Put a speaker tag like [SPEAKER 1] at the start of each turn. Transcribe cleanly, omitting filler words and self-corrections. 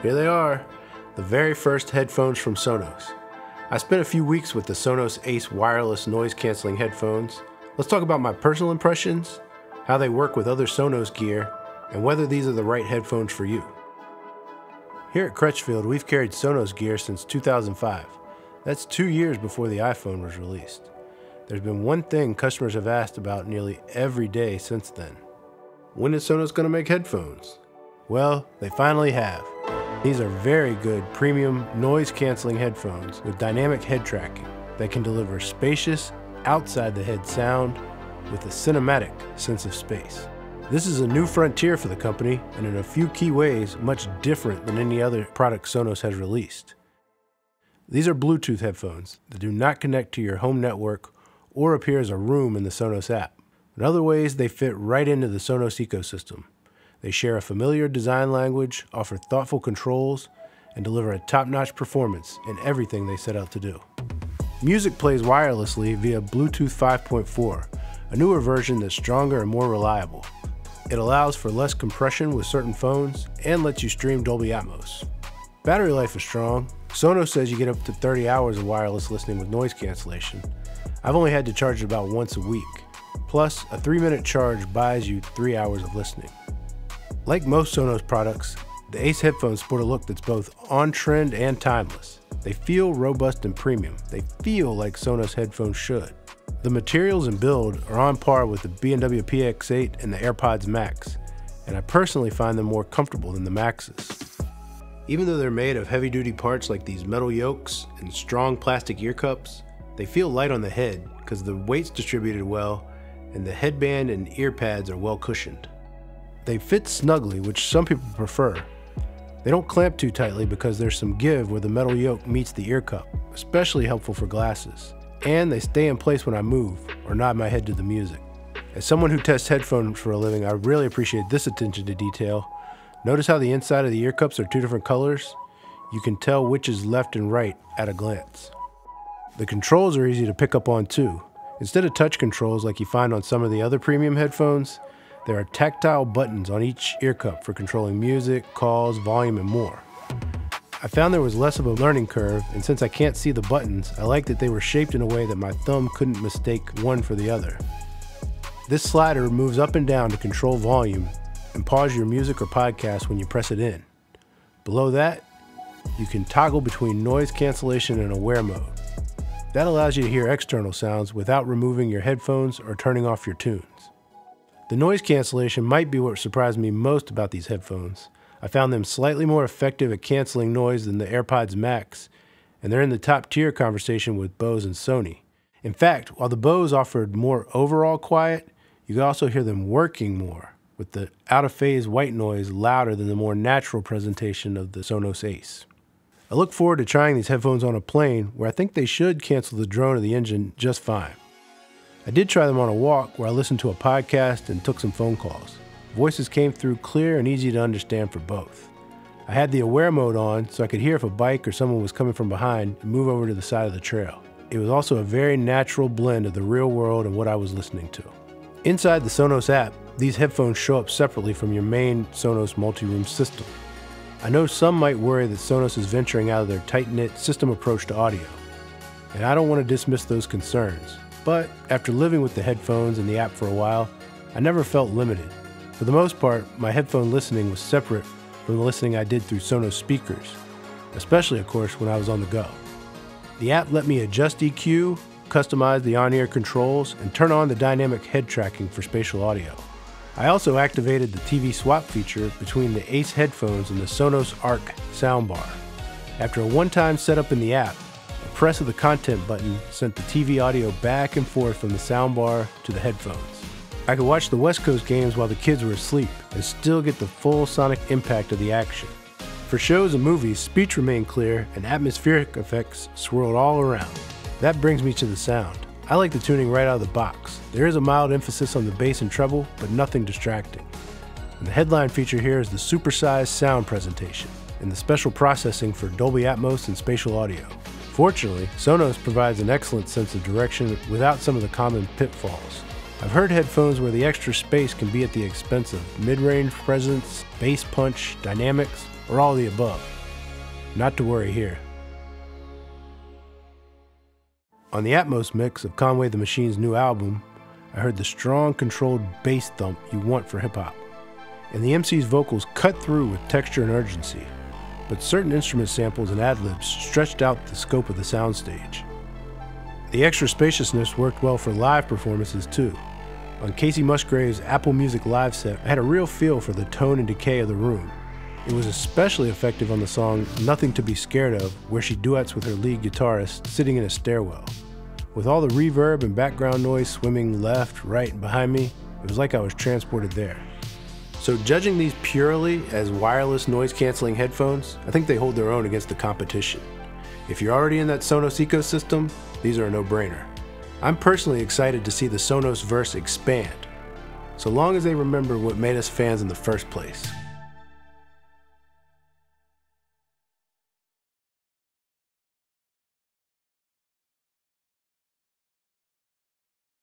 [SPEAKER 1] Here they are, the very first headphones from Sonos. I spent a few weeks with the Sonos Ace wireless noise canceling headphones. Let's talk about my personal impressions, how they work with other Sonos gear, and whether these are the right headphones for you. Here at Crutchfield, we've carried Sonos gear since 2005. That's 2 years before the iPhone was released. There's been one thing customers have asked about nearly every day since then. When is Sonos going to make headphones? Well, they finally have. These are very good premium noise-canceling headphones with dynamic head tracking that can deliver spacious, outside-the-head sound with a cinematic sense of space. This is a new frontier for the company, and in a few key ways, much different than any other product Sonos has released. These are Bluetooth headphones that do not connect to your home network or appear as a room in the Sonos app. In other ways, they fit right into the Sonos ecosystem. They share a familiar design language, offer thoughtful controls, and deliver a top-notch performance in everything they set out to do. Music plays wirelessly via Bluetooth 5.4, a newer version that's stronger and more reliable. It allows for less compression with certain phones and lets you stream Dolby Atmos. Battery life is strong. Sonos says you get up to 30 hours of wireless listening with noise cancellation. I've only had to charge it about once a week. Plus, a 3-minute charge buys you 3 hours of listening. Like most Sonos products, the Ace headphones sport a look that's both on-trend and timeless. They feel robust and premium. They feel like Sonos headphones should. The materials and build are on par with the B&W PX7 and the Airpods Max, and I personally find them more comfortable than the Maxes. Even though they're made of heavy-duty parts like these metal yokes and strong plastic ear cups, they feel light on the head because the weight's distributed well and the headband and ear pads are well cushioned. They fit snugly, which some people prefer. They don't clamp too tightly because there's some give where the metal yoke meets the ear cup, especially helpful for glasses. And they stay in place when I move or nod my head to the music. As someone who tests headphones for a living, I really appreciate this attention to detail. Notice how the inside of the ear cups are 2 different colors? You can tell which is left and right at a glance. The controls are easy to pick up on too. Instead of touch controls like you find on some of the other premium headphones, there are tactile buttons on each ear cup for controlling music, calls, volume, and more. I found there was less of a learning curve, and since I can't see the buttons, I like that they were shaped in a way that my thumb couldn't mistake one for the other. This slider moves up and down to control volume and pause your music or podcast when you press it in. Below that, you can toggle between noise cancellation and aware mode. That allows you to hear external sounds without removing your headphones or turning off your tunes. The noise cancellation might be what surprised me most about these headphones. I found them slightly more effective at canceling noise than the AirPods Max, and they're in the top tier conversation with Bose and Sony. In fact, while the Bose offered more overall quiet, you could also hear them working more, with the out-of-phase white noise louder than the more natural presentation of the Sonos Ace. I look forward to trying these headphones on a plane where I think they should cancel the drone of the engine just fine. I did try them on a walk where I listened to a podcast and took some phone calls. Voices came through clear and easy to understand for both. I had the aware mode on so I could hear if a bike or someone was coming from behind and move over to the side of the trail. It was also a very natural blend of the real world and what I was listening to. Inside the Sonos app, these headphones show up separately from your main Sonos multi-room system. I know some might worry that Sonos is venturing out of their tight-knit system approach to audio, and I don't want to dismiss those concerns, but after living with the headphones and the app for a while, I never felt limited. For the most part, my headphone listening was separate from the listening I did through Sonos speakers, especially, of course, when I was on the go. The app let me adjust EQ, customize the on-ear controls, and turn on the dynamic head tracking for spatial audio. I also activated the TV swap feature between the Ace headphones and the Sonos Arc soundbar. After a one-time setup in the app, a press of the content button sent the TV audio back and forth from the soundbar to the headphones. I could watch the West Coast games while the kids were asleep and still get the full sonic impact of the action. For shows and movies, speech remained clear and atmospheric effects swirled all around. That brings me to the sound. I like the tuning right out of the box. There is a mild emphasis on the bass and treble, but nothing distracting. And the headline feature here is the supersized sound presentation and the special processing for Dolby Atmos and spatial audio. Fortunately, Sonos provides an excellent sense of direction without some of the common pitfalls. I've heard headphones where the extra space can be at the expense of mid-range presence, bass punch, dynamics, or all the above. Not to worry here. On the Atmos mix of Conway the Machine's new album, I heard the strong, controlled bass thump you want for hip-hop. And the MC's vocals cut through with texture and urgency, but certain instrument samples and ad-libs stretched out the scope of the soundstage. The extra spaciousness worked well for live performances too. On Casey Musgrave's Apple Music live set, I had a real feel for the tone and decay of the room. It was especially effective on the song Nothing to Be Scared Of, where she duets with her lead guitarist sitting in a stairwell. With all the reverb and background noise swimming left, right, and behind me, it was like I was transported there. So judging these purely as wireless noise-canceling headphones, I think they hold their own against the competition. If you're already in that Sonos ecosystem, these are a no-brainer. I'm personally excited to see the Sonos verse expand, so long as they remember what made us fans in the first place.